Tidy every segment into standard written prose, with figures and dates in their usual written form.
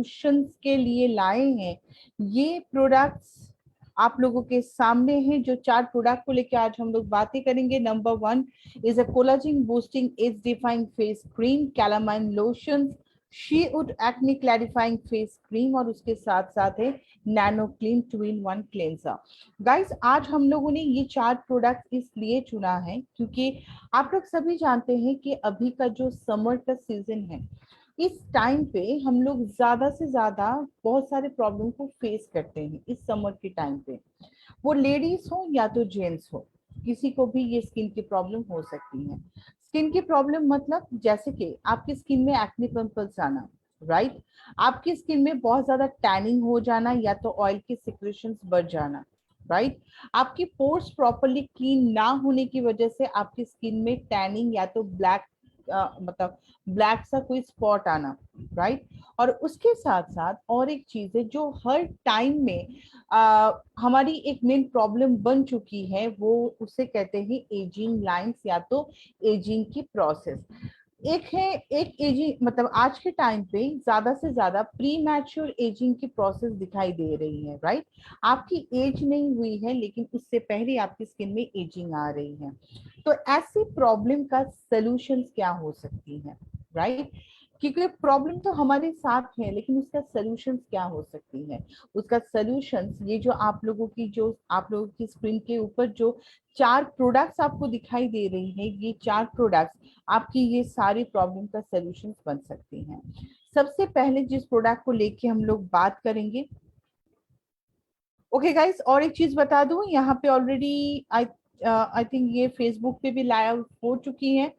Solutions के लिए लाए हैं। ये प्रोडक्ट्स आप लोगों के सामने हैं। जो 4 प्रोडक्ट को लेकर आज हम लोग बातें करेंगे। Number 1 is a collagen boosting age defying face cream, calamine lotion, शी-वुड एक्ने क्लैरिफाइंग फेस क्रीम, और उसके साथ साथ है nano clean 2-in-1 cleanser. Guys, आज हम लोगों ने ये 4 प्रोडक्ट इसलिए चुना है क्योंकि आप लोग सभी जानते हैं कि अभी का जो समर का सीजन है, इस टाइम पे हम लोग ज्यादा से ज्यादा बहुत सारे प्रॉब्लम को फेस करते हैं। इस समर के टाइम पे वो लेडीज हो या तो जेंट्स हो, किसी को भी ये स्किन की प्रॉब्लम हो सकती है। स्किन की प्रॉब्लम मतलब जैसे कि आपकी स्किन में एक्ने पिंपल्स आना, राइट, आपकी स्किन में बहुत ज्यादा टैनिंग हो जाना या तो ऑयल की सिक्रेशंस बढ़ जाना, राइट, आपकी पोर्स प्रॉपरली क्लीन ना होने की वजह से आपकी स्किन में टैनिंग या तो ब्लैक मतलब ब्लैक सा कोई स्पॉट आना, राइट। और उसके साथ साथ और एक चीज है जो हर टाइम में हमारी एक मेन प्रॉब्लम बन चुकी है, वो उसे कहते हैं एजिंग लाइंस या तो एजिंग की प्रोसेस। एक है, एक एजिंग मतलब आज के टाइम पे ज्यादा से ज्यादा प्री मैच्योर एजिंग की प्रोसेस दिखाई दे रही है, राइट। आपकी एज नहीं हुई है लेकिन उससे पहले आपकी स्किन में एजिंग आ रही है। तो ऐसी प्रॉब्लम का सलूशन क्या हो सकती है, राइट। क्योंकि प्रॉब्लम तो हमारे साथ है लेकिन उसका सलूशन क्या हो सकती है। उसका सलूशन ये जो आप लोगों की स्क्रीन के ऊपर जो 4 प्रोडक्ट्स आपको दिखाई दे रही है, ये 4 प्रोडक्ट्स आपकी ये सारी प्रॉब्लम का सलूशन बन सकती हैं। सबसे पहले जिस प्रोडक्ट को लेके हम लोग बात करेंगे, ओके गाइस, और एक चीज बता दूं, यहाँ पे ऑलरेडी आई थिंक ये फेसबुक पे भी लाइव हो चुकी है।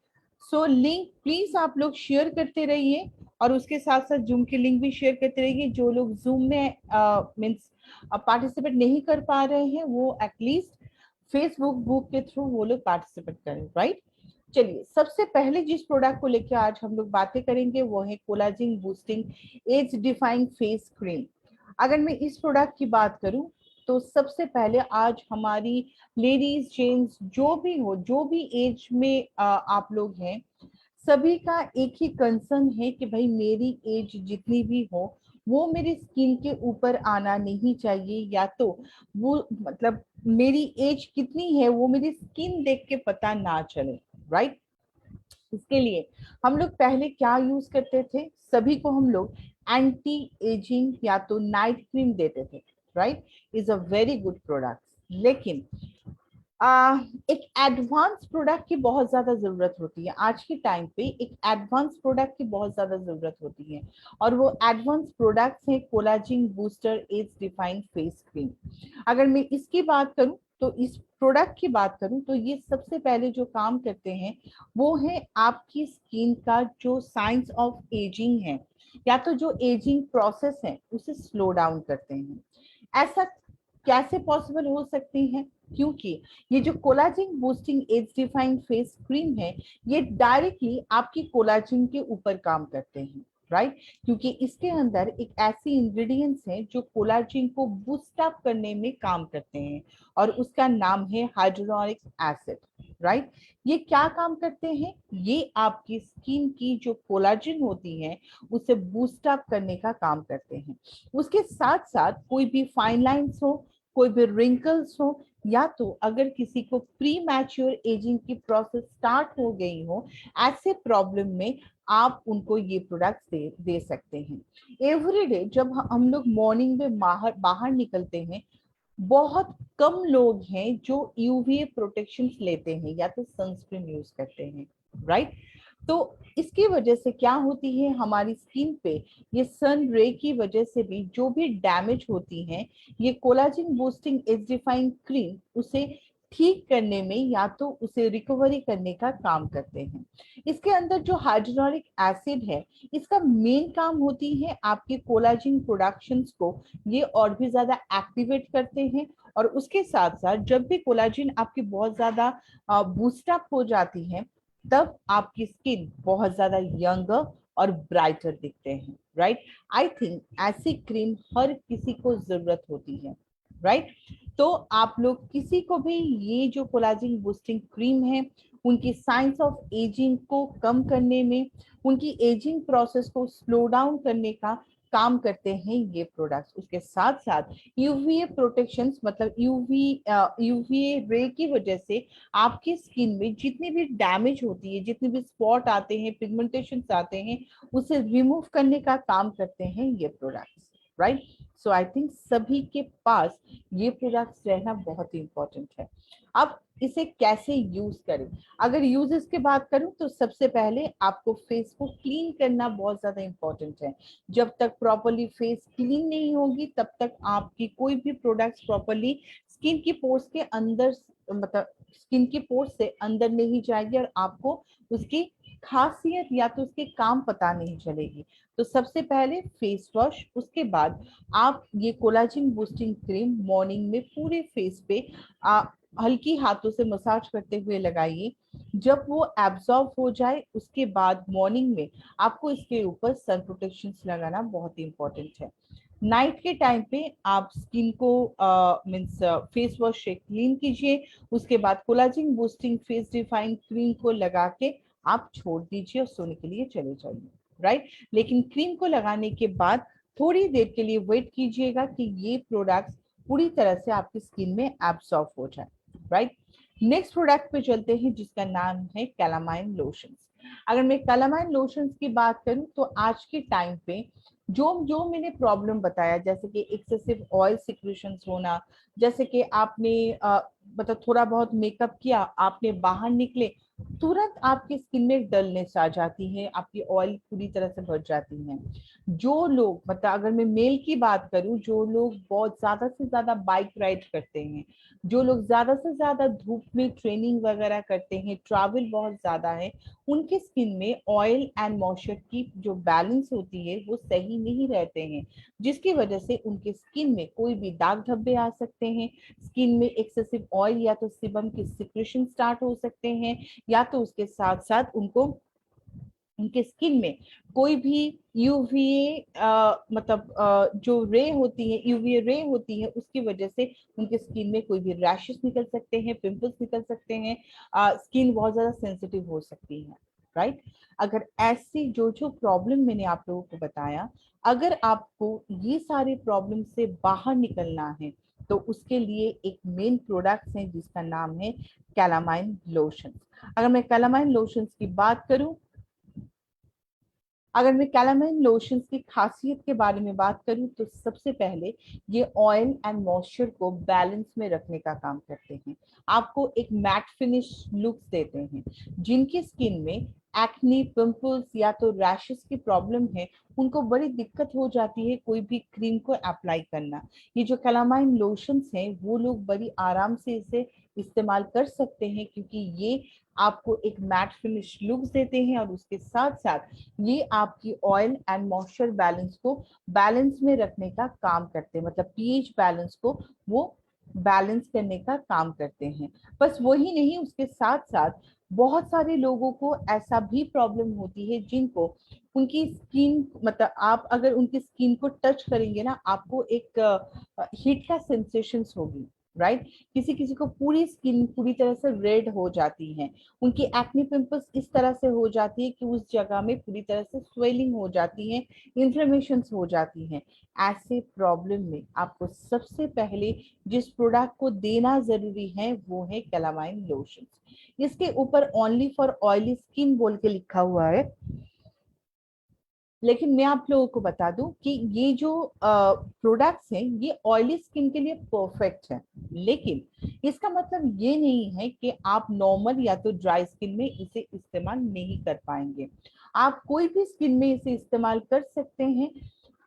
सो लिंक प्लीज आप लोग शेयर करते रहिए और उसके साथ साथ जूम की लिंक भी शेयर करते रहिए। जो लोग जूम में मीन्स पार्टिसिपेट नहीं कर पा रहे हैं वो एटलीस्ट फेसबुक बुक के थ्रू वो लोग पार्टिसिपेट करें, राइट। चलिए, सबसे पहले जिस प्रोडक्ट को लेकर आज हम लोग बातें करेंगे वो है collagen boosting age defying face cream. अगर मैं इस प्रोडक्ट की बात करूं तो सबसे पहले आज हमारी लेडीज जेंट्स जो भी हो, जो भी एज में आप लोग हैं, सभी का एक ही कंसर्न है कि भाई मेरी एज जितनी भी हो वो मेरी स्किन के ऊपर आना नहीं चाहिए, या तो वो मतलब मेरी एज कितनी है वो मेरी स्किन देख के पता ना चले, राइट। इसके लिए हम लोग पहले क्या यूज करते थे, सभी को हम लोग एंटी एजिंग या तो नाइट क्रीम देते थे, right. Is a very good product, लेकिन एक एडवांस प्रोडक्ट की बहुत ज्यादा जरूरत होती है। आज के टाइम पे एक एडवांस प्रोडक्ट की बहुत ज्यादा जरूरत होती है और वो एडवांस प्रोडक्ट्स है collagen booster age defined face cream. अगर मैं इसकी बात करूं तो इस प्रोडक्ट की बात करूं तो ये सबसे पहले जो काम करते हैं वो है आपकी स्किन का जो साइंस ऑफ एजिंग है या तो जो एजिंग प्रोसेस है उसे स्लो डाउन करते हैं। ऐसा कैसे पॉसिबल हो सकती है, क्योंकि ये जो collagen boosting age defined face cream है ये डायरेक्टली आपकी कोलाजिन के ऊपर काम करते हैं, राइट। क्योंकि इसके अंदर एक ऐसी इंग्रेडिएंट्स है जो कोलाजिन को बूस्ट अप करने में काम करते हैं और उसका नाम है हाइड्रोक्लोरिक एसिड, राइट। ये क्या काम करते हैं, ये आपकी स्किन की जो कोलाजिन होती है उसे बूस्ट अप करने का काम करते हैं। उसके साथ साथ कोई भी फाइन लाइंस हो, कोई भी रिंकल्स हो, या तो अगर किसी को प्री मैच्योर एजिंग की प्रोसेस स्टार्ट हो गई हो, ऐसे प्रॉब्लम में आप उनको ये प्रोडक्ट्स दे सकते हैं। एवरीडे जब हम लोग मॉर्निंग में बाहर बाहर निकलते हैं, बहुत कम लोग हैं जो यूवीए प्रोटेक्शन लेते हैं या तो सनस्क्रीन यूज करते हैं, राइट। तो इसकी वजह से क्या होती है, हमारी स्किन पे ये सन रे की वजह से भी जो भी डैमेज होती है, ये कोलाजिन बूस्टिंग एजिडिफाइंग क्रीम उसे ठीक करने में या तो उसे रिकवरी करने का काम करते हैं। इसके अंदर जो हाइड्रोक्लोरिक एसिड है, इसका मेन काम होती है आपके कोलाजिन प्रोडक्शंस को ये और भी ज्यादा एक्टिवेट करते हैं। और उसके साथ साथ जब भी कोलाजिन आपकी बहुत ज्यादा बूस्टअप हो जाती है तब आपकी स्किन बहुत ज्यादा यंगर और ब्राइटर दिखते हैं, राइट। आई थिंक ऐसी क्रीम हर किसी को जरूरत होती है, राइट। तो आप लोग किसी को भी ये जो कोलाजिन बूस्टिंग क्रीम है उनकी साइंस ऑफ एजिंग को कम करने में, उनकी एजिंग प्रोसेस को स्लो डाउन करने का काम करते हैं ये प्रोडक्ट्स। उसके साथ साथ यूवीए प्रोटेक्शंस, मतलब यूवीए रे की वजह से आपकी स्किन में जितनी भी डैमेज होती है, जितने भी स्पॉट आते हैं, पिगमेंटेशन आते हैं, उसे रिमूव करने का काम करते हैं ये products, right. So I think सभी के पास ये प्रोडक्ट्स रहना बहुत ही इंपॉर्टेंट है। अब इसे कैसे यूज करें? अगर यूजेस की बात करूं तो सबसे पहले आपको फेस को क्लीन करना बहुत ज्यादा इंपॉर्टेंट है। जब तक प्रॉपरली फेस क्लीन नहीं होगी तब तक आपकी कोई भी प्रोडक्ट्स प्रॉपरली स्किन की पोर्स के अंदर, मतलब स्किन की पोर्स से अंदर नहीं जाएगी और आपको उसकी खासियत या तो उसके काम पता नहीं चलेगी। तो सबसे पहले फेस वॉश, उसके बाद आप ये कोलाजन बूस्टिंग क्रीम मॉर्निंग में पूरे फेस पे हल्की हाथों से मसाज करते हुए लगाइए। जब वो एब्जॉर्ब हो जाए उसके बाद मॉर्निंग में आपको इसके ऊपर सन प्रोटेक्शन लगाना बहुत ही इंपॉर्टेंट है। नाइट के टाइम पे आप स्किन को मीन्स फेस वॉश से क्लीन कीजिए, उसके बाद collagen boosting face defying cream को लगा के आप छोड़ दीजिए और सोने के लिए चले जाइए, राइट। लेकिन क्रीम को लगाने के बाद थोड़ी देर के लिए वेट कीजिएगा कि ये प्रोडक्ट्स पूरी तरह से आपकी स्किन में एब्सॉर्ब हो जाए, राइट। नेक्स्ट प्रोडक्ट पे चलते हैं जिसका नाम है कैलामाइन लोशंस। अगर मैं कैलामाइन लोशंस की बात करूं तो आज के टाइम पे जो जो मैंने प्रॉब्लम बताया, जैसे कि एक्सेसिव ऑयल सिक्रेशंस होना, जैसे कि आपने मतलब थोड़ा बहुत मेकअप किया, आपने बाहर निकले, तुरंत आपकी स्किन में डलनेस आ जाती है, आपकी ऑयल पूरी तरह से भर जाती है। जो लोग, मतलब अगर मैं मेल की बात करूं, जो लोग बहुत ज्यादा से ज्यादा बाइक राइड करते हैं, जो लोग ज्यादा से ज्यादा धूप में ट्रेनिंग वगैरह करते हैं, ट्रैवल बहुत ज्यादा है, उनके स्किन में ऑयल एंड मॉइस्चर की जो बैलेंस होती है वो सही नहीं रहते हैं, जिसकी वजह से उनके स्किन में कोई भी दाग धब्बे आ सकते हैं, स्किन में एक्सेसिव ऑयल या तो सीबम की सिक्रेशन स्टार्ट हो सकते हैं, या तो उसके साथ साथ उनको उनके स्किन में कोई भी यूवीए मतलब जो रे होती है, यूवीए रे होती है, उसकी वजह से उनके स्किन में कोई भी रैशेस निकल सकते हैं, पिंपल्स निकल सकते हैं, स्किन बहुत ज्यादा सेंसिटिव हो सकती है, राइट। अगर ऐसी जो जो प्रॉब्लम मैंने आप लोगों को बताया, अगर आपको ये सारे प्रॉब्लम से बाहर निकलना है तो उसके लिए एक मेन प्रोडक्ट है जिसका नाम है कैलामाइन लोशन। अगर मैं कैलामाइन लोशन की बात करूं, अगर मैं कैलामाइन लोशंस की खासियत के बारे में बात करूं तो सबसे पहले ये ऑयल एंड मॉइस्चर को बैलेंस में रखने का काम करते हैं, आपको एक मैट फिनिश लुक देते हैं। जिनकी स्किन में एक्ने, पिंपल्स या तो रैशेस की प्रॉब्लम है, उनको बड़ी दिक्कत हो जाती है कोई भी क्रीम को अप्लाई करना। ये जो कैलामाइन लोशंस हैं वो लोग बड़ी आराम से इसे इस्तेमाल कर सकते हैं, क्योंकि ये आपको एक मैट फिनिश लुक देते हैं और उसके साथ साथ ये आपकी ऑयल एंड मॉइस्चर बैलेंस को बैलेंस में रखने का काम करते हैं, मतलब पीएच बैलेंस को वो बैलेंस करने का काम करते हैं। बस वही नहीं, उसके साथ साथ बहुत सारे लोगों को ऐसा भी प्रॉब्लम होती है जिनको उनकी स्किन, मतलब आप अगर उनकी स्किन को टच करेंगे ना, आपको एक हीट का सेंसेशन होगी, राइट। किसी किसी को पूरी स्किन पूरी तरह से रेड हो जाती है, उनकी एक्ने पिंपल्स इस तरह से हो जाती है कि उस जगह में पूरी तरह से स्वेलिंग हो जाती है, इन्फ्लेमेशन हो जाती है। ऐसे प्रॉब्लम में आपको सबसे पहले जिस प्रोडक्ट को देना जरूरी है वो है कैलामाइन लोशन। इसके ऊपर ओनली फॉर ऑयली स्किन बोल के लिखा हुआ है, लेकिन मैं आप लोगों को बता दूं कि ये जो प्रोडक्ट्स हैं ये ऑयली स्किन के लिए परफेक्ट है, लेकिन इसका मतलब ये नहीं है कि आप नॉर्मल या तो ड्राई स्किन में इसे इस्तेमाल नहीं कर पाएंगे। आप कोई भी स्किन में इसे इस्तेमाल कर सकते हैं,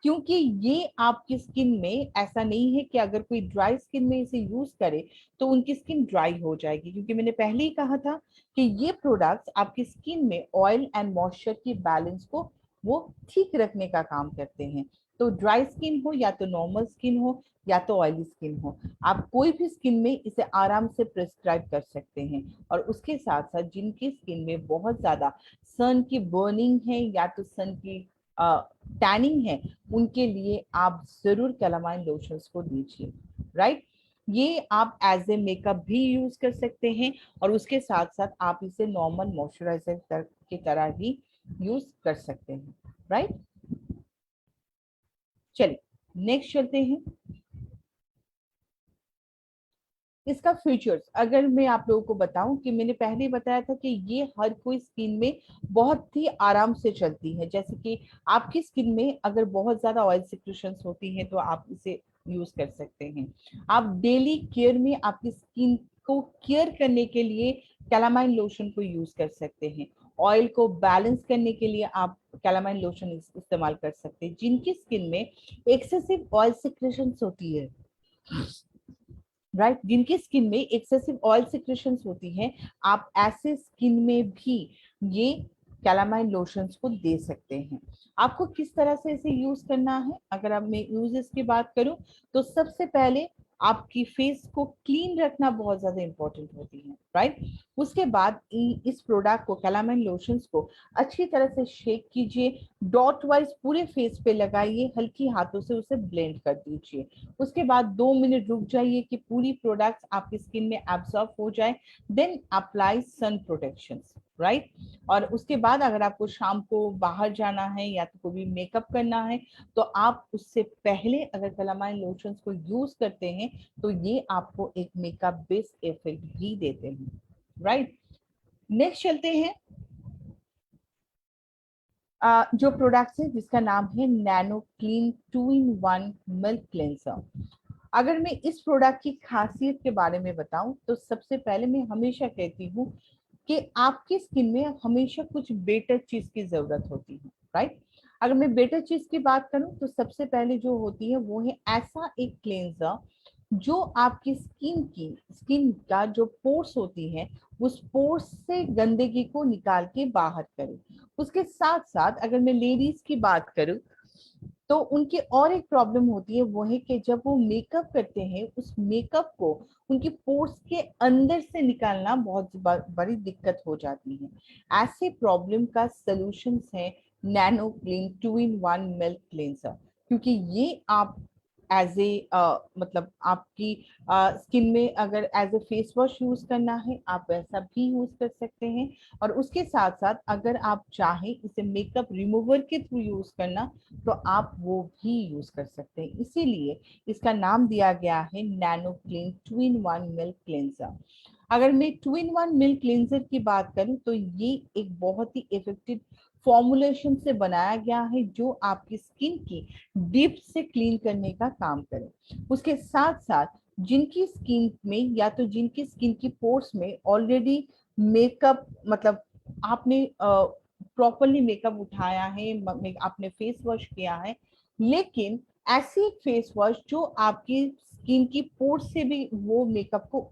क्योंकि ये आपकी स्किन में ऐसा नहीं है कि अगर कोई ड्राई स्किन में इसे यूज करे तो उनकी स्किन ड्राई हो जाएगी, क्योंकि मैंने पहले ही कहा था कि ये प्रोडक्ट्स आपकी स्किन में ऑयल एंड मॉइस्चर की बैलेंस को वो ठीक रखने का काम करते हैं। तो ड्राई स्किन हो या तो नॉर्मल स्किन हो या तो ऑयली स्किन हो, आप कोई भी स्किन में इसे आराम से प्रिस्क्राइब कर सकते हैं। और उसके साथ साथ जिनकी स्किन में बहुत ज्यादा सन की बर्निंग है या तो सन की टैनिंग है, उनके लिए आप जरूर कैलामाइन लोशंस को दीजिए, राइट। ये आप एज ए मेकअप भी यूज कर सकते हैं और उसके साथ साथ आप इसे नॉर्मल मॉइस्चराइजर की तरह भी यूज कर सकते हैं, राइट। चलिए नेक्स्ट चलते हैं। इसका फीचर्स अगर मैं आप लोगों को बताऊं कि मैंने पहले ही बताया था कि ये हर कोई स्किन में बहुत ही आराम से चलती है। जैसे कि आपकी स्किन में अगर बहुत ज्यादा ऑयल सिक्रेशंस होती हैं तो आप इसे यूज कर सकते हैं। आप डेली केयर में आपकी स्किन को केयर करने के लिए कैलामाइन लोशन को यूज कर सकते हैं। ऑयल को बैलेंस करने के लिए आप कैलामाइन लोशन इस्तेमाल कर सकते हैं। जिनकी स्किन में एक्सेसिव ऑयल सिक्रेशंस होती है, राइट, जिनकी स्किन में एक्सेसिव ऑयल सिक्रेशंस होती हैं, आप ऐसे स्किन में भी ये कैलामाइन लोशंस को दे सकते हैं। आपको किस तरह से इसे यूज करना है, अगर अब मैं यूजेस की बात करूं तो सबसे पहले आपकी फेस को क्लीन रखना बहुत ज्यादा इंपॉर्टेंट होती है, राइट। उसके बाद इस प्रोडक्ट को कैलामाइन लोशंस को अच्छी तरह से शेक कीजिए, डॉट वाइज पूरे फेस पे लगाइए, हल्की हाथों से उसे ब्लेंड कर दीजिए। उसके बाद 2 मिनट रुक जाइए कि पूरी प्रोडक्ट्स आपकी स्किन में एब्सॉर्ब हो जाए, then apply sun protection, right. और उसके बाद अगर आपको शाम को बाहर जाना है या तो कोई भी मेकअप करना है तो आप उससे पहले अगर कैलामाइन लोशंस को यूज करते हैं तो ये आपको एक मेकअप बेस इफेक्ट भी देते हैं, राइट। नेक्स्ट चलते हैं। जो प्रोडक्ट है जिसका नाम है nano clean 2 in 1 milk cleanser. अगर मैं इस प्रोडक्ट की खासियत के बारे में बताऊं तो सबसे पहले मैं हमेशा कहती हूँ कि आपकी स्किन में हमेशा कुछ बेटर चीज की जरूरत होती है, राइट। अगर मैं बेटर चीज की बात करूं तो सबसे पहले जो होती है वो है ऐसा एक क्लेंजर जो आपकी स्किन का जो पोर्स होती है उस पोर्स से गंदगी को निकाल के बाहर करे। उसके साथ साथ अगर मैं लेडीज की बात करूं तो उनकी और एक प्रॉब्लम होती है, वो है कि जब वो मेकअप करते हैं उस मेकअप को उनके पोर्स के अंदर से निकालना बहुत बड़ी दिक्कत हो जाती है। ऐसे प्रॉब्लम का सलूशन है nano clean 2 in 1 milk cleanser, क्योंकि ये आप एज ए मतलब आपकी स्किन में अगर as a face wash use करना है आप वैसा भी यूज कर सकते हैं। और उसके साथ साथ अगर आप चाहें इसे मेकअप रिमूवर के थ्रू यूज करना तो आप वो भी यूज कर सकते हैं। इसीलिए इसका नाम दिया गया है nano clean 2 in 1 milk cleanser. अगर मैं 2 in 1 मिल्क क्लेंजर की बात करूं तो ये एक बहुत ही इफेक्टिव फॉर्मुलेशन से बनाया गया है जो आपकी स्किन की डीप से क्लीन करने का काम करे। उसके साथ साथ जिनकी स्किन में या तो जिनकी स्किन की पोर्स में ऑलरेडी मेकअप मतलब आपने प्रॉपरली मेकअप उठाया है, आपने फेस वॉश किया है, लेकिन ऐसी एक फेस वॉश जो आपकी स्किन की पोर्स से भी वो मेकअप को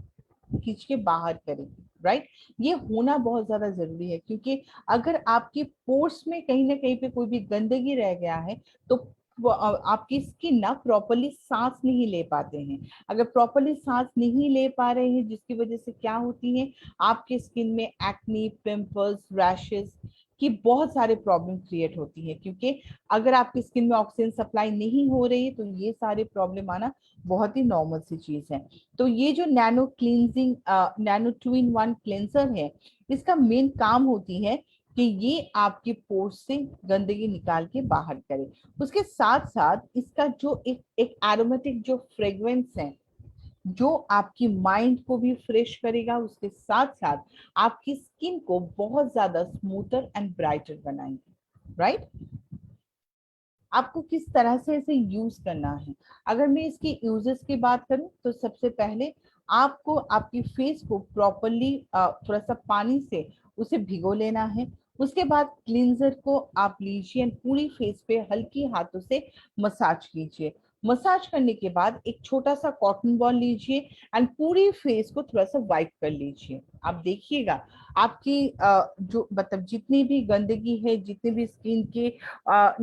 खींच के बाहर करे, राइट। ये होना बहुत ज्यादा जरूरी है, क्योंकि अगर आपके पोर्स में कहीं ना कहीं पे कोई भी गंदगी रह गया है तो आपकी स्किन ना प्रॉपरली सांस नहीं ले पाते हैं। अगर प्रॉपरली सांस नहीं ले पा रहे हैं जिसकी वजह से क्या होती है, आपके स्किन में एक्ने, पिंपल्स, रैशेस की बहुत सारे प्रॉब्लम क्रिएट होती है। क्योंकि अगर आपकी स्किन में ऑक्सीजन सप्लाई नहीं हो रही है तो ये सारे प्रॉब्लम आना बहुत ही नॉर्मल सी चीज है। तो ये जो nano cleansing nano 2 in 1 cleanser है, इसका मेन काम होती है कि ये आपके पोर्स से गंदगी निकाल के बाहर करे। उसके साथ साथ इसका जो एक एरोमेटिक जो फ्रेग्रेंस है जो आपकी माइंड को भी फ्रेश करेगा, उसके साथ साथ आपकी स्किन को बहुत ज्यादा स्मूथर एंड ब्राइटर बनाएंगे, राइट। आपको किस तरह से इसे यूज करना है, अगर मैं इसके यूजेस की बात करूं तो सबसे पहले आपको आपकी फेस को प्रॉपरली थोड़ा सा पानी से उसे भिगो लेना है। उसके बाद क्लींजर को आप लीजिए एंड पूरी फेस पे हल्की हाथों से मसाज कीजिए। मसाज करने के बाद एक छोटा सा कॉटन बॉल लीजिए एंड पूरी फेस को थोड़ा सा वाइप कर लीजिए। आप देखिएगा आपकी जो मतलब जितनी भी गंदगी है, जितनी भी स्किन के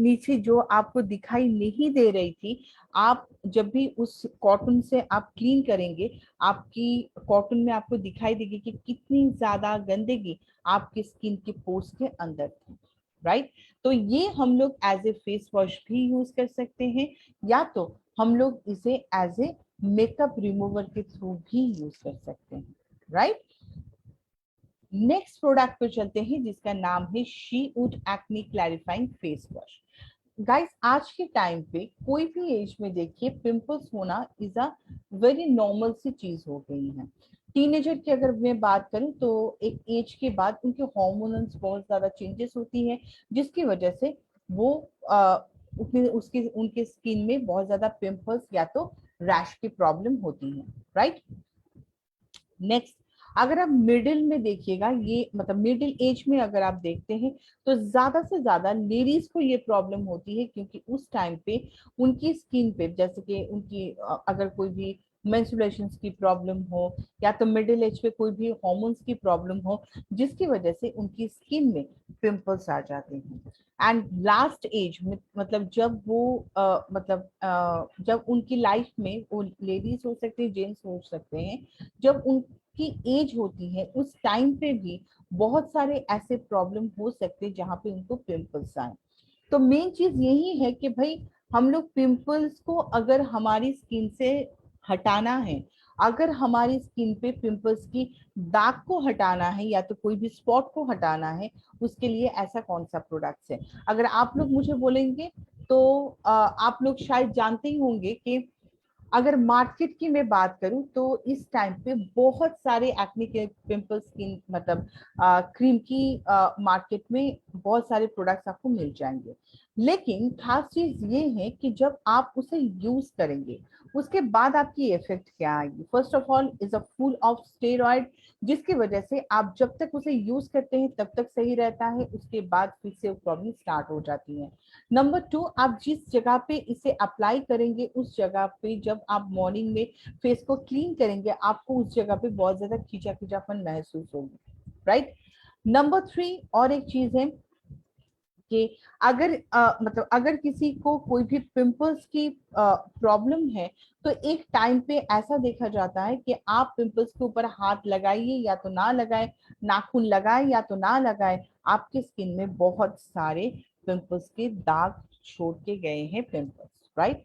नीचे जो आपको दिखाई नहीं दे रही थी, आप जब भी उस कॉटन से आप क्लीन करेंगे आपकी कॉटन में आपको दिखाई देगी कि कितनी ज्यादा गंदगी आपकी स्किन के पोर्स के अंदर थी, राइट। तो ये हम लोग एज ए फेस वॉश भी यूज कर सकते हैं या तो हम लोग इसे एज ए मेकअप रिमूवर के थ्रू भी यूज कर सकते हैं, राइट। नेक्स्ट प्रोडक्ट पे चलते हैं जिसका नाम है she would acne clarifying face wash. Guys आज के टाइम पे कोई भी एज में देखिए पिंपल्स होना इज अ वेरी नॉर्मल सी चीज हो गई है। टीनेजर की अगर मैं बात करूं तो एक एज के बाद उनके हार्मोन्स बहुत ज्यादा चेंजेस होती है, जिसकी वजह से वो उसकी उनके स्किन में बहुत ज्यादा पिंपल्स या तो रैश की प्रॉब्लम होती है, राइट। नेक्स्ट, अगर आप मिडिल में देखिएगा, ये मतलब मिडिल एज में अगर आप देखते हैं तो ज्यादा से ज्यादा लेडीज को ये प्रॉब्लम होती है, क्योंकि उस टाइम पे उनकी स्किन पे जैसे कि उनकी अगर कोई भी मेंस्ट्रुएशंस की प्रॉब्लम हो या तो मिडिल एज पे कोई भी हार्मोन्स की प्रॉब्लम हो, जिसकी वजह से उनकी स्किन में पिंपल्स आ जाते हैं। एंड लास्ट एज में मतलब जब वो जब उनकी लाइफ में वो लेडीज हो सकते हैं, जेंट्स हो सकते हैं, जब उनकी एज होती है उस टाइम पे भी बहुत सारे ऐसे प्रॉब्लम हो सकते हैं जहाँ पे उनको पिंपल्स आए। तो मेन चीज यही है कि भाई हम लोग पिंपल्स को अगर हमारी स्किन से हटाना है, अगर हमारी स्किन पे पिंपल्स की दाग को हटाना है या तो कोई भी स्पॉट को हटाना है, उसके लिए ऐसा कौन सा प्रोडक्ट्स है। अगर आप लोग मुझे बोलेंगे तो आप लोग शायद जानते ही होंगे कि अगर मार्केट की मैं बात करूं तो इस टाइम पे बहुत सारे एक्ने के पिंपल स्किन मतलब क्रीम की मार्केट में बहुत सारे प्रोडक्ट्स आपको मिल जाएंगे। लेकिन खास चीज ये है कि जब आप उसे यूज करेंगे उसके बाद आपकी इफेक्ट क्या आएगी। First of all is a full of steroid, जिसकी वजह से आप जब तक उसे यूज करते हैं तब तक सही रहता है, उसके बाद फिर से प्रॉब्लम स्टार्ट हो जाती है। नंबर टू, आप जिस जगह पे इसे अप्लाई करेंगे उस जगह पे जब आप मॉर्निंग में फेस को क्लीन करेंगे आपको उस जगह पे बहुत ज्यादा खींचा खींचापन महसूस होगी, राइट। नंबर थ्री, और एक चीज है कि अगर मतलब अगर किसी को कोई भी पिंपल्स की प्रॉब्लम है तो एक टाइम पे ऐसा देखा जाता है कि आप पिंपल्स के ऊपर हाथ लगाइए या तो ना लगाए, नाखून लगाए या तो ना लगाए, आपकी स्किन में बहुत सारे पिंपल्स के दाग छोड़ के गए हैं पिंपल्स, राइट।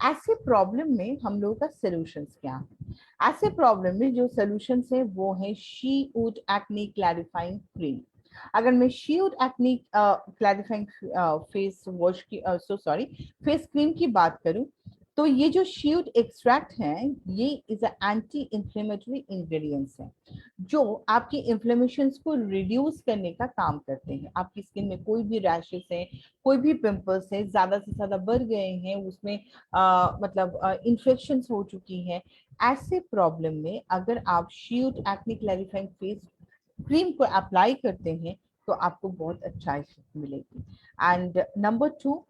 ऐसे प्रॉब्लम में हम लोगों का सोल्यूशन क्या है? ऐसे प्रॉब्लम में जो सोल्यूशन है वो है she would acne clarifying cream. अगर मैं sheet acne clarifying face wash की सॉरी फेस क्रीम की बात करूं तो ये जो शीट एक्सट्रैक्ट है ये इज एंटी इंफ्लेमेटरी इंग्रेडिएंट्स है जो आपकी इन्फ्लेमेशन को रिड्यूस करने का काम करते हैं। आपकी स्किन में कोई भी रैशेस है, कोई भी पिंपल्स है ज्यादा से ज्यादा बढ़ गए हैं, उसमें मतलब इन्फेक्शन हो चुकी है, ऐसे प्रॉब्लम में अगर आप sheet acne clarifying face cream को अप्लाई करते हैं तो आपको बहुत अच्छा इफेक्ट मिलेगी। एंड नंबर टू,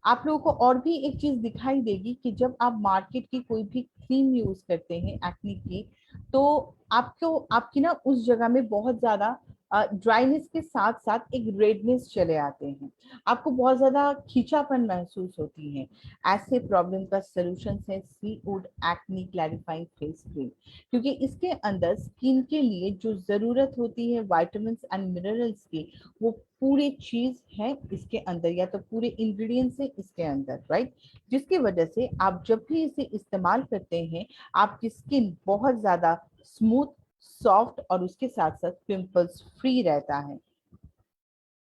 आप लोगों को और भी एक चीज दिखाई देगी कि जब आप मार्केट की कोई भी क्रीम यूज करते हैं एक्ने की, तो आपको आपकी ना उस जगह में बहुत ज्यादा ड्राइनेस के साथ साथ एक रेडनेस चले आते हैं, आपको बहुत ज्यादा खींचापन महसूस होती है। ऐसे प्रॉब्लम का सोल्यूशन है sea wood acne clarifying face cream, क्योंकि इसके अंदर स्किन के लिए जो जरूरत होती है विटामिन एंड मिनरल्स की, वो पूरी चीज है इसके अंदर या तो पूरे इंग्रेडिएंट्स है इसके अंदर, राइट। जिसकी वजह से आप जब भी इसे इस्तेमाल करते हैं आपकी स्किन बहुत ज्यादा स्मूथ, सॉफ्ट और उसके साथ साथ पिंपल्स फ्री रहता है।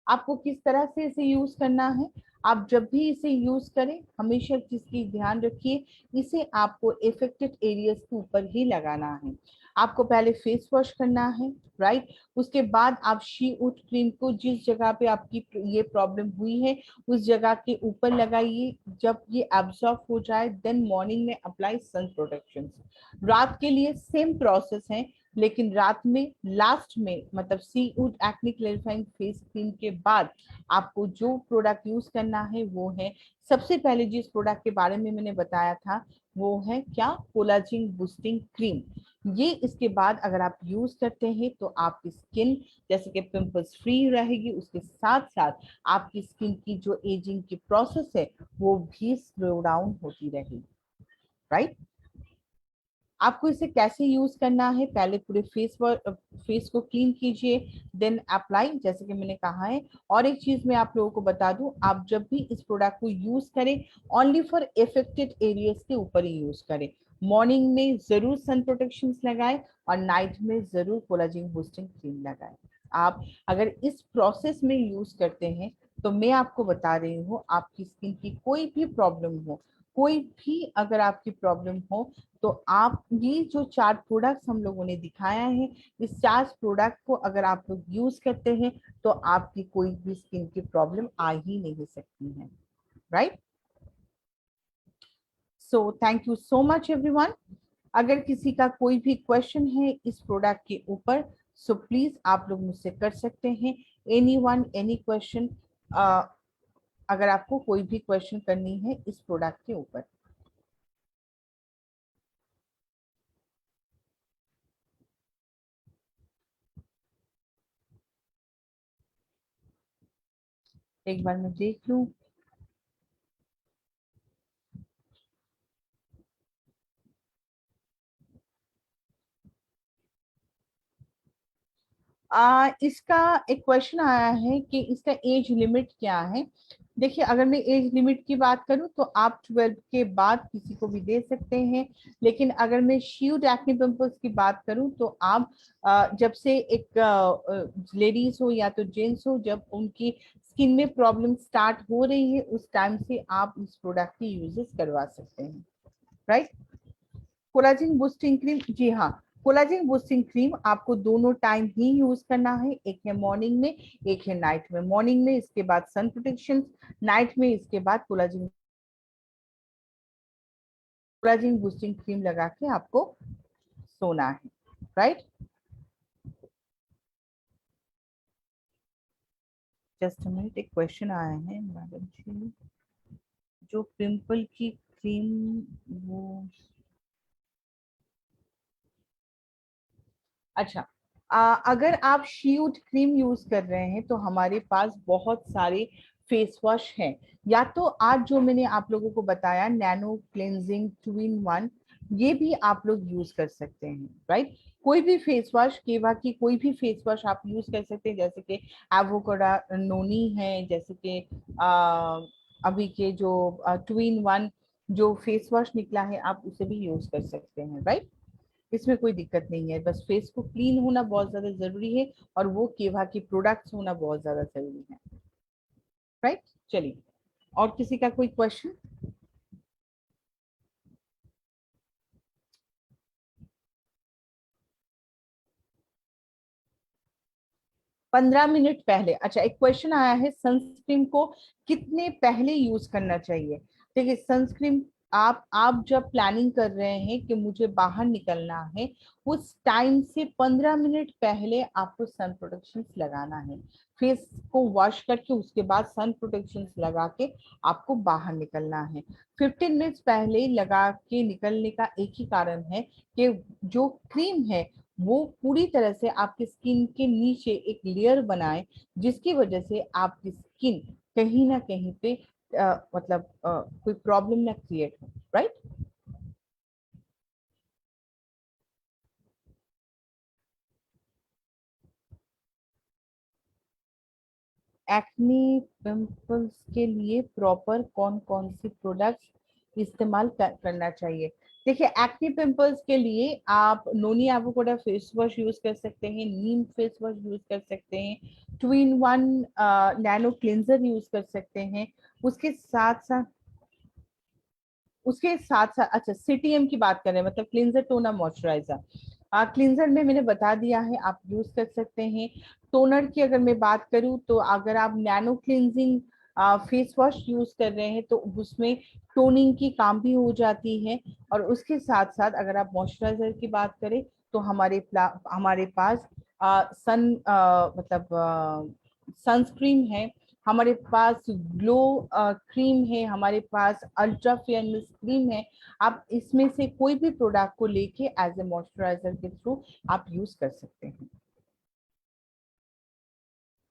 आपको किस तरह से इसे यूज करना है, आप जब भी इसे यूज करें हमेशा चीज ध्यान रखिए, इसे आपको इफेक्टेड एरियाज के ऊपर ही लगाना है। आपको पहले फेस वॉश करना है, राइट। उसके बाद आप शी उट क्रीम को जिस जगह पे आपकी ये प्रॉब्लम हुई है उस जगह के ऊपर लगाइए। जब ये एब्जॉर्ब हो जाए देन मॉर्निंग में अप्लाई सन प्रोटेक्शन। रात के लिए सेम प्रोसेस है, लेकिन रात में लास्ट में मतलब sea wood acne clarifying face cream के बाद आपको जो प्रोडक्ट यूज करना है वो है, सबसे पहले जिस प्रोडक्ट के बारे में मैंने बताया था वो है क्या, कोलाजिन बूस्टिंग क्रीम। ये इसके बाद अगर आप यूज करते हैं तो आपकी स्किन जैसे कि पिंपल्स फ्री रहेगी, उसके साथ साथ आपकी स्किन की जो एजिंग की प्रोसेस है वो भी स्लो डाउन होती रहेगी, राइट। आपको इसे कैसे यूज करना है, पहले पूरे फेस को क्लीन कीजिए देन अप्लाई, जैसे कि मैंने कहा है। और एक चीज मैं आप लोगों को बता दूं, आप जब भी इस प्रोडक्ट को यूज करें ओनली फॉर इफेक्टेड एरियाज के ऊपर ही यूज करें। मॉर्निंग में जरूर सन प्रोटेक्शन लगाएं और नाइट में जरूर कोलाजिन बूस्टिंग क्रीम लगाएं। आप अगर इस प्रोसेस में यूज करते हैं तो तो मैं आपको बता रही हूँ, आपकी स्किन की कोई भी प्रॉब्लम हो, कोई भी अगर आपकी प्रॉब्लम हो, तो आप ये जो 4 प्रोडक्ट्स हम लोगों ने दिखाया है, इस 4 प्रोडक्ट को अगर आप लोग यूज करते हैं तो आपकी कोई भी स्किन की प्रॉब्लम आ ही नहीं सकती है, right. So thank you so much everyone. अगर किसी का कोई भी क्वेश्चन है इस प्रोडक्ट के ऊपर, सो प्लीज आप लोग मुझसे कर सकते हैं, एनी वन एनी क्वेश्चन, अगर आपको कोई भी क्वेश्चन करनी है इस प्रोडक्ट के ऊपर। एक बार मैं देख लूं। इसका एक क्वेश्चन आया है कि इसका एज लिमिट क्या है। देखिए, अगर मैं एज लिमिट की बात करूं तो आप 12 के बाद किसी को भी दे सकते हैं, लेकिन अगर मैं शील्ड एक्ने पिंपल्स की बात करूं तो आप जब से एक लेडीज हो या तो जेंट्स हो, जब उनकी स्किन में प्रॉब्लम स्टार्ट हो रही है उस टाइम से आप इस प्रोडक्ट की यूजेस करवा सकते हैं, राइट। कोलाजिन बूस्टिंग क्रीम, जी हाँ, कोलाजिन बूस्टिंग क्रीम आपको दोनों टाइम ही यूज करना है, एक है मॉर्निंग में, एक है नाइट में। मॉर्निंग में इसके बाद सन प्रोटेक्शन, नाइट में इसके बाद कोलाजिन कोलाजिन बूस्टिंग क्रीम लगा के आपको सोना है, राइट। जस्ट अ मिनट, एक क्वेश्चन आया है मैडम जी, जो पिंपल की क्रीम, वो अच्छा, अगर आप शीट क्रीम यूज कर रहे हैं तो हमारे पास बहुत सारे फेस वॉश हैं। या तो आज जो मैंने आप लोगों को बताया नैनो क्लेंजिंग 2 in 1, ये भी आप लोग यूज कर सकते हैं, राइट। कोई भी फेस वॉश, केवा की कोई भी फेस वॉश आप यूज कर सकते हैं, जैसे कि एवोकाडो नोनी है, जैसे कि अभी के जो 2 in 1 जो फेस वॉश निकला है, आप उसे भी यूज कर सकते हैं, राइट। इसमें कोई दिक्कत नहीं है, बस फेस को क्लीन होना बहुत ज्यादा जरूरी है, और वो केवा की प्रोडक्ट्स होना बहुत ज्यादा जरूरी है, राइट। चलिए, और किसी का कोई क्वेश्चन। 15 मिनट पहले, अच्छा, एक क्वेश्चन आया है सनस्क्रीन को कितने पहले यूज करना चाहिए। देखिए, सनस्क्रीन आप जब प्लानिंग कर रहे हैं कि मुझे बाहर निकलना है, उस टाइम से 15 मिनट पहले आपको सन प्रोटेक्शन लगाना है। फेस को वॉश करके उसके बाद सन प्रोटेक्शन लगा के आपको बाहर निकलना है। 15 मिनट पहले लगा के निकलने का एक ही कारण है कि जो क्रीम है वो पूरी तरह से आपकी स्किन के नीचे एक लेयर बनाए, जिसकी वजह से आपकी स्किन कहीं ना कहीं पे मतलब कोई प्रॉब्लम ना क्रिएट हो, राइट। एक्ने पिंपल्स के लिए प्रॉपर कौन कौन सी प्रोडक्ट्स इस्तेमाल करना चाहिए। देखिए, एक्ने पिंपल्स के लिए आप नोनी एवोकाडो फेस वॉश यूज कर सकते हैं, नीम फेस वॉश यूज कर सकते हैं, 2 in 1 नैनो क्लिनजर यूज कर सकते हैं। उसके साथ साथ अच्छा, सीटीएम की बात कर रहे हैं, मतलब क्लिनजर टोनर मॉइस्चराइजर। क्लिनजर में मैंने बता दिया है, आप यूज कर सकते हैं। टोनर की अगर मैं बात करूं तो अगर आप nano cleansing face wash use कर रहे हैं तो उसमें टोनिंग की काम भी हो जाती है। और उसके साथ साथ अगर आप मॉइस्चराइजर की बात करें तो हमारे पास सन मतलब सनस्क्रीन है, हमारे पास ग्लो क्रीम है, हमारे पास अल्ट्रा फेयरनेस क्रीम है। आप इसमें से कोई भी प्रोडक्ट को लेके एज ए मॉइस्चराइजर के थ्रू आप यूज कर सकते हैं,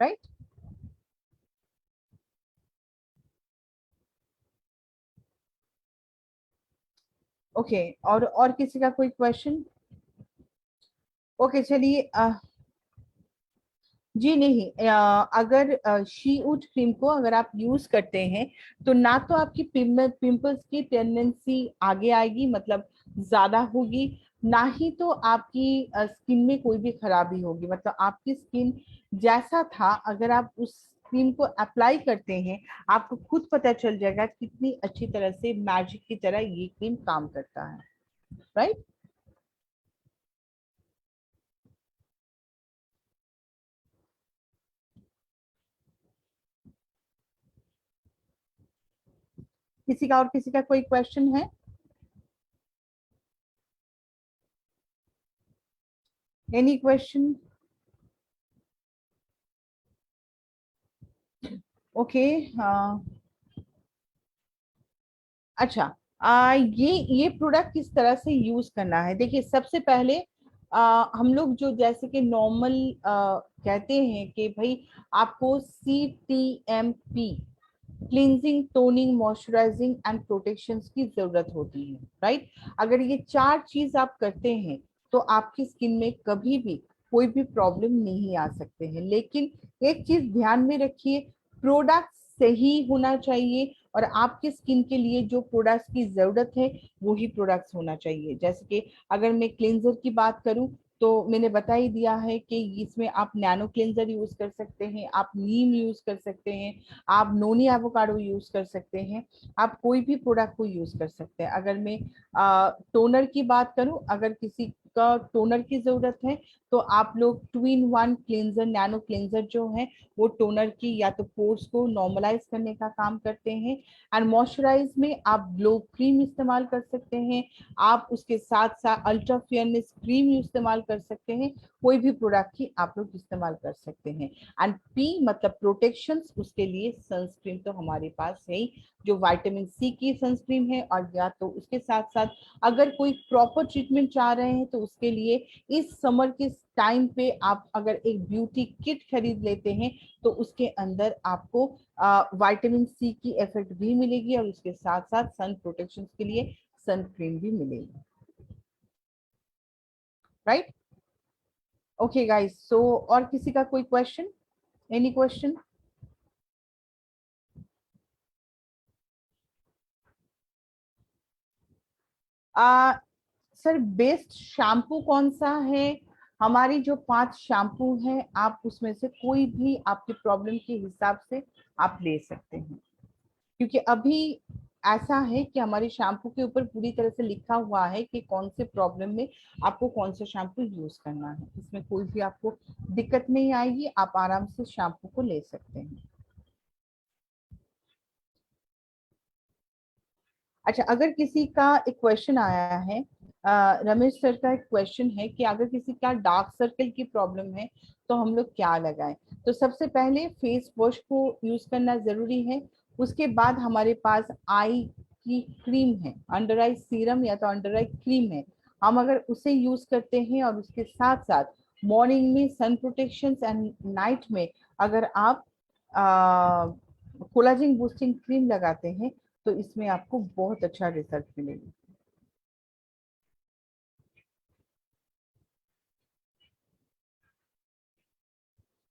राइट। ओके, और किसी का कोई क्वेश्चन। ओके, चलिए, जी नहीं, अगर शी उड क्रीम को अगर आप यूज करते हैं तो ना तो आपकी पिंपल्स की टेंडेंसी आगे आएगी, मतलब ज्यादा होगी, ना ही तो आपकी स्किन में कोई भी खराबी होगी। मतलब आपकी स्किन जैसा था, अगर आप उस क्रीम को अप्लाई करते हैं, आपको खुद पता चल जाएगा कितनी अच्छी तरह से मैजिक की तरह ये क्रीम काम करता है, राइट। किसी का और किसी का कोई क्वेश्चन है? Any question? ओके। अच्छा, ये प्रोडक्ट किस तरह से यूज करना है? देखिए, सबसे पहले हम लोग जो जैसे कि नॉर्मल कहते हैं कि भाई आपको CTMP, cleansing, toning, moisturising and protection की जरूरत होती है, राइट। अगर ये चार चीज आप करते हैं तो आपकी स्किन में कभी भी कोई भी प्रॉब्लम नहीं आ सकते हैं। लेकिन एक चीज ध्यान में रखिए, प्रोडक्ट सही होना चाहिए, और आपके स्किन के लिए जो प्रोडक्ट्स की जरूरत है वही प्रोडक्ट्स होना चाहिए। जैसे कि अगर मैं क्लींजर की बात करूं तो मैंने बता ही दिया है कि इसमें आप नैनो क्लींजर यूज कर सकते हैं, आप नीम यूज कर सकते हैं, आप नोनी एवोकाडो यूज कर सकते हैं, आप कोई भी प्रोडक्ट को यूज कर सकते हैं। अगर मैं टोनर की बात करूं, अगर किसी का टोनर की जरूरत है तो आप लोग 2 in 1 क्लींजर, नैनो क्लींजर जो है वो टोनर की या तो पोर्स को नॉर्मलाइज करने का काम करते हैं। एंड मॉइस्चराइज में आप ग्लो क्रीम इस्तेमाल कर सकते हैं, आप उसके साथ साथ अल्ट्रा फेयरनेस क्रीम इस्तेमाल कर सकते हैं, कोई भी प्रोडक्ट की आप लोग इस्तेमाल कर सकते हैं। एंड P मतलब प्रोटेक्शन, उसके लिए सनस्क्रीन तो हमारे पास है ही, जो विटामिन C की सनस्क्रीन है, और या तो उसके साथ साथ अगर कोई प्रॉपर ट्रीटमेंट चाह रहे हैं तो उसके लिए इस समर के टाइम पे आप अगर एक ब्यूटी किट खरीद लेते हैं तो उसके अंदर आपको विटामिन C की इफेक्ट भी मिलेगी, और उसके साथ साथ सन प्रोटेक्शन के लिए सन क्रीम भी मिलेगी, राइट। ओके गाइस, सो और किसी का कोई क्वेश्चन? Any question? आ सर, बेस्ट शैम्पू कौन सा है? हमारी जो 5 शैम्पू हैं, आप उसमें से कोई भी आपकी प्रॉब्लम के हिसाब से आप ले सकते हैं, क्योंकि अभी ऐसा है कि हमारे शैम्पू के ऊपर पूरी तरह से लिखा हुआ है कि कौन से प्रॉब्लम में आपको कौन सा शैम्पू यूज करना है। इसमें कोई भी आपको दिक्कत नहीं आएगी, आप आराम से शैम्पू को ले सकते हैं। अच्छा, अगर किसी का एक क्वेश्चन आया है, रमेश सर का एक क्वेश्चन है कि अगर किसी का डार्क सर्कल की प्रॉब्लम है तो हम लोग क्या लगाएं? तो सबसे पहले फेस वॉश को यूज करना जरूरी है। उसके बाद हमारे पास आई की क्रीम है, अंडर आई सीरम या तो अंडर आई क्रीम है, हम अगर उसे यूज करते हैं और उसके साथ साथ मॉर्निंग में सन प्रोटेक्शन एंड नाइट में अगर आप कोलाजिन बूस्टिंग क्रीम लगाते हैं तो इसमें आपको बहुत अच्छा रिजल्ट मिलेगा,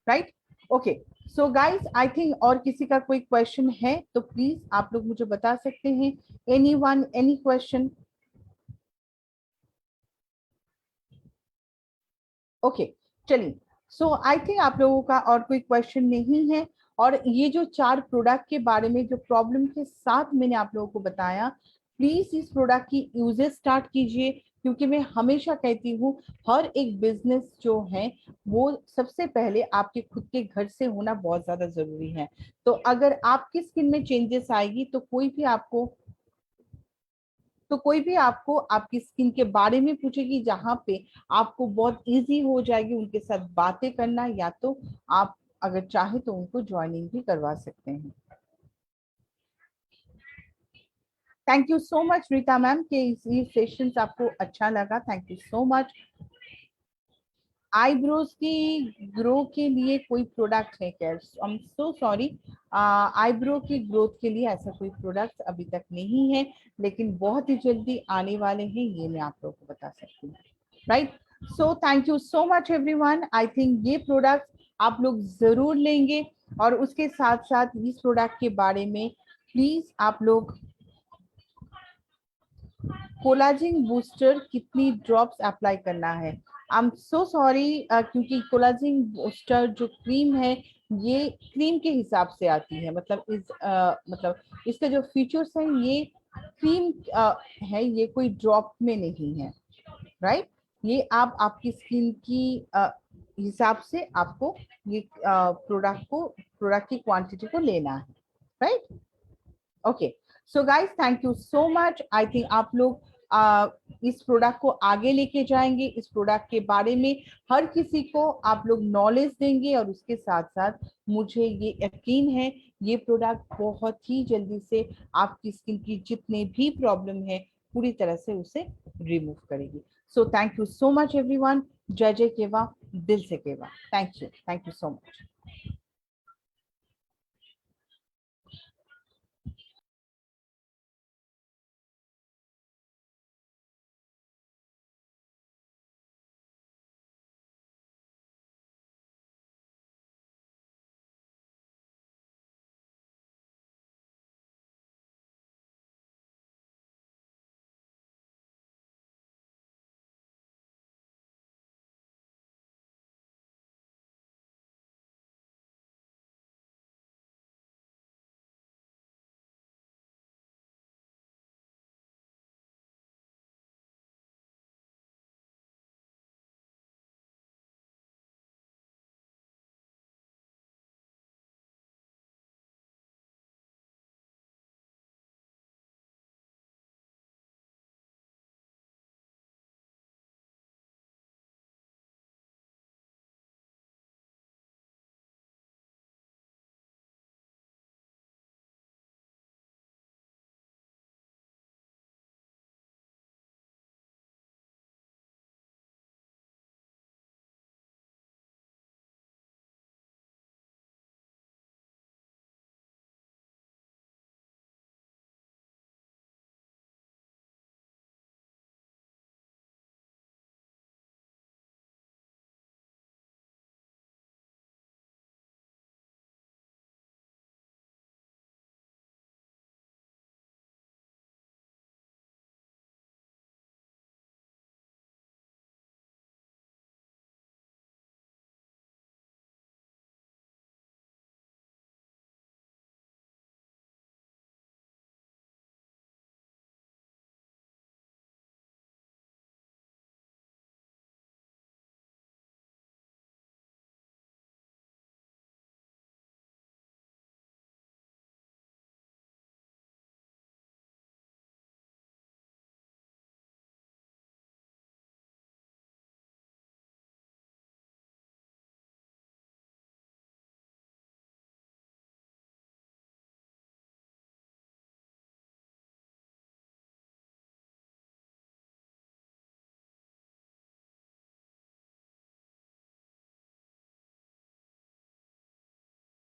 right. Okay, so guys, I think और किसी का कोई क्वेश्चन है तो प्लीज आप लोग मुझे बता सकते हैं। Any one, any question? Okay, चलिए। सो आई थिंक आप लोगों का और कोई क्वेश्चन नहीं है। और ये जो 4 प्रोडक्ट के बारे में जो प्रॉब्लम के साथ मैंने आप लोगों को बताया, प्लीज इस प्रोडक्ट की यूजेस स्टार्ट कीजिए, क्योंकि मैं हमेशा कहती हूँ हर एक बिजनेस जो है वो सबसे पहले आपके खुद के घर से होना बहुत ज्यादा जरूरी है। तो अगर आपकी स्किन में चेंजेस आएगी तो कोई भी आपको आपकी स्किन के बारे में पूछेगी, जहाँ पे आपको बहुत इजी हो जाएगी उनके साथ बातें करना, या तो आप अगर चाहे तो उनको ज्वाइनिंग भी करवा सकते हैं। Thank you so much Rita ma'am कि ये सेशन आपको अच्छा लगा, thank you so much. Eyebrows की ग्रो के लिए कोई प्रोडक्ट है क्या? I am so sorry, eyebrow की ग्रोथ के लिए ऐसा कोई प्रोडक्ट अभी तक नहीं है, लेकिन बहुत ही जल्दी आने वाले हैं, ये मैं आप लोगों को बता सकती हूँ, right. So thank you so much everyone, I think ये प्रोडक्ट आप लोग जरूर लेंगे, और उसके साथ साथ इस प्रोडक्ट के बारे में प्लीज आप लोग कोलाजिन बूस्टर कितनी ड्रॉप्स अप्लाई करना है? आई एम सो सॉरी, क्योंकि कोलाजिन बूस्टर जो क्रीम है ये क्रीम के हिसाब से आती है, मतलब मतलब इसका जो फीचर्स है ये क्रीम है, ये कोई ड्रॉप में नहीं है, राइट? ये आप आपकी स्किन की हिसाब से आपको ये प्रोडक्ट की क्वांटिटी को लेना है, right? Okay, so guys thank you so much. I think आप लोग इस प्रोडक्ट को आगे लेके जाएंगे, इस प्रोडक्ट के बारे में हर किसी को आप लोग नॉलेज देंगे, और उसके साथ साथ मुझे ये यकीन है ये प्रोडक्ट बहुत ही जल्दी से आपकी स्किन की जितने भी प्रॉब्लम है पूरी तरह से उसे रिमूव करेगी। So thank you so much everyone. जय जय केवा, दिल से केवा। Thank you so much.